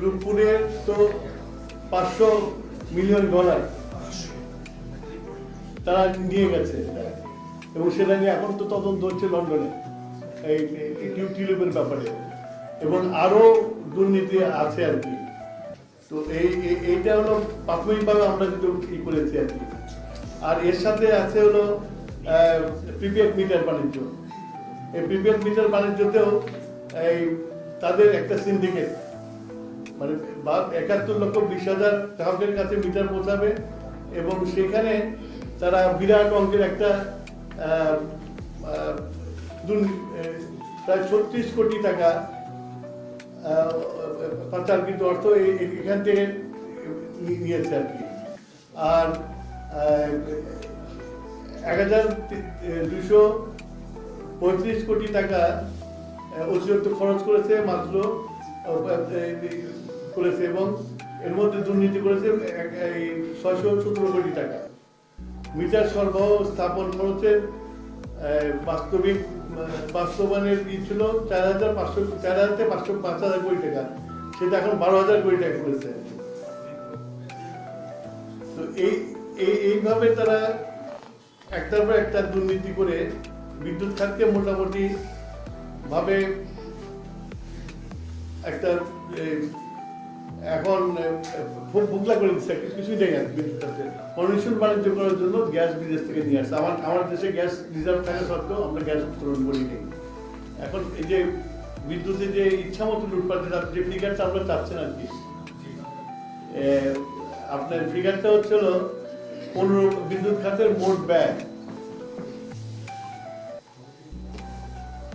রূপপুরের তো $500 মিলিয়ন তারা নিয়ে গেছে, এবং সেটা নিয়ে এখন তো তদন্ত হচ্ছে লন্ডনে এই টিউলিপের ব্যাপারে, এবং আরো দুর্নীতি আছে আর কি। তো এইটা হলো প্রাথমিকভাবে আমরা যেটা ই করেছি আর কি। আর এর সাথে আছে হলো প্রিপেড মিটার বাণিজ্য। এই প্রিপেড মিটার বাণিজ্যতেও এই তাদের একটা সিন্ডিকেট, মানে 71,20,000 গ্রাহকের কাছে মিটার পৌঁছাবে, এবং সেখানে তারা বিরাট অঙ্কের একটা প্রায় 36 কোটি টাকা পাচারকৃত অর্থ এখান থেকে নিয়েছে আর কি। আর 1,235 কোটি টাকা অতিরিক্ত খরচ করেছে মাত্র করেছে, এবং এর মধ্যে দুর্নীতি করেছে 617 কোটি টাকা। মিটার সরবরাহ স্থাপন খরচের বাস্তবায়নের ছিল 4,500 কোটি টাকা, সেটা এখন 12,000 কোটি টাকা করেছে। তো এইভাবে তারা একটার পর একটা দুর্নীতি করে বিদ্যুৎ খাতকে মোটামুটি ভাবে একটা এখন ভোগলা করে দিচ্ছে, কিছুই নেই আর বিদ্যুৎ খাতে। কমিশন বাণিজ্য করার জন্য গ্যাস বিদেশ থেকে নিয়ে আসছে। আমার দেশে গ্যাস রিজার্ভ থাকা সত্ত্বেও আমরা গ্যাস উত্তোলন করি নেই। এখন এই যে বিদ্যুতের যে ইচ্ছা মতো লুটপাটের যে ফিগারটা আমরা চাচ্ছেন আর কি, আপনার ফিগারটা হচ্ছিল 15 বিদ্যুৎ খাতের মোট ব্যয়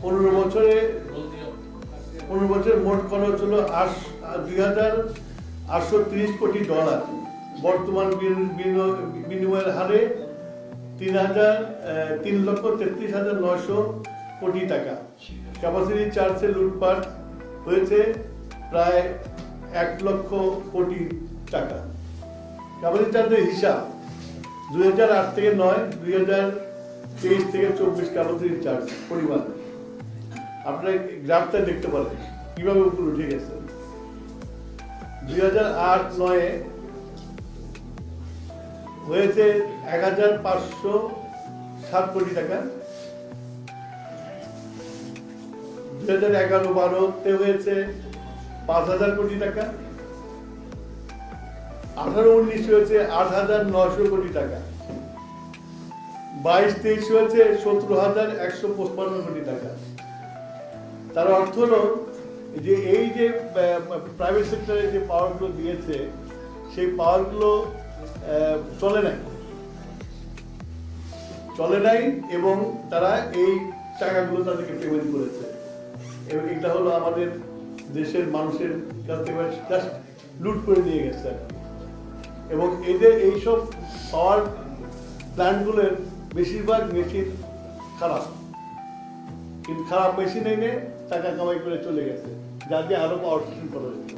15 বছরে মোট খরচ হলো $2,830 কোটি। বর্তমান বিনিময়ের হারে 3,33,900 কোটি টাকা। ক্যাপাসিটি চার্জে লুটপাট হয়েছে প্রায় 1 লক্ষ কোটি টাকা। ক্যাপাসিটি চার্জের হিসাব 2008 থেকে 9, 2023 থেকে 24 ক্যাপাসিটি চার্জ পরিমাণ আপনার গ্রাফটা দেখতে পারেন কিভাবে উপরে উঠে গেছে। 2008-9 হয়েছে 1,507 কোটি টাকা, 2011-12 হয়েছে 5,000 কোটি টাকা, 18-19 হয়েছে 8,900 কোটি টাকা, 22-23 হয়েছে 17,155 কোটি টাকা। তার অর্থ হলো যে এই যে প্রাইভেট সেক্টরে যে পাওয়ারগুলো দিয়েছে সেই পাওয়ারগুলো চলে নাই এবং তারা এই টাকাগুলো তাদেরকে পেমেন্ট করেছে। এবং এটা হলো আমাদের দেশের মানুষের কাছ থেকে জাস্ট লুট করে নিয়ে গেছে। এবং এদের এইসব পাওয়ার প্ল্যান্টগুলোর বেশিরভাগ মেশিন খারাপ, কিন্তু খারাপ মেশিন এনে টাকা কামাই করে চলে গেছে, যাতে আরো পাওয়ার স্টেশন করা হয়েছে।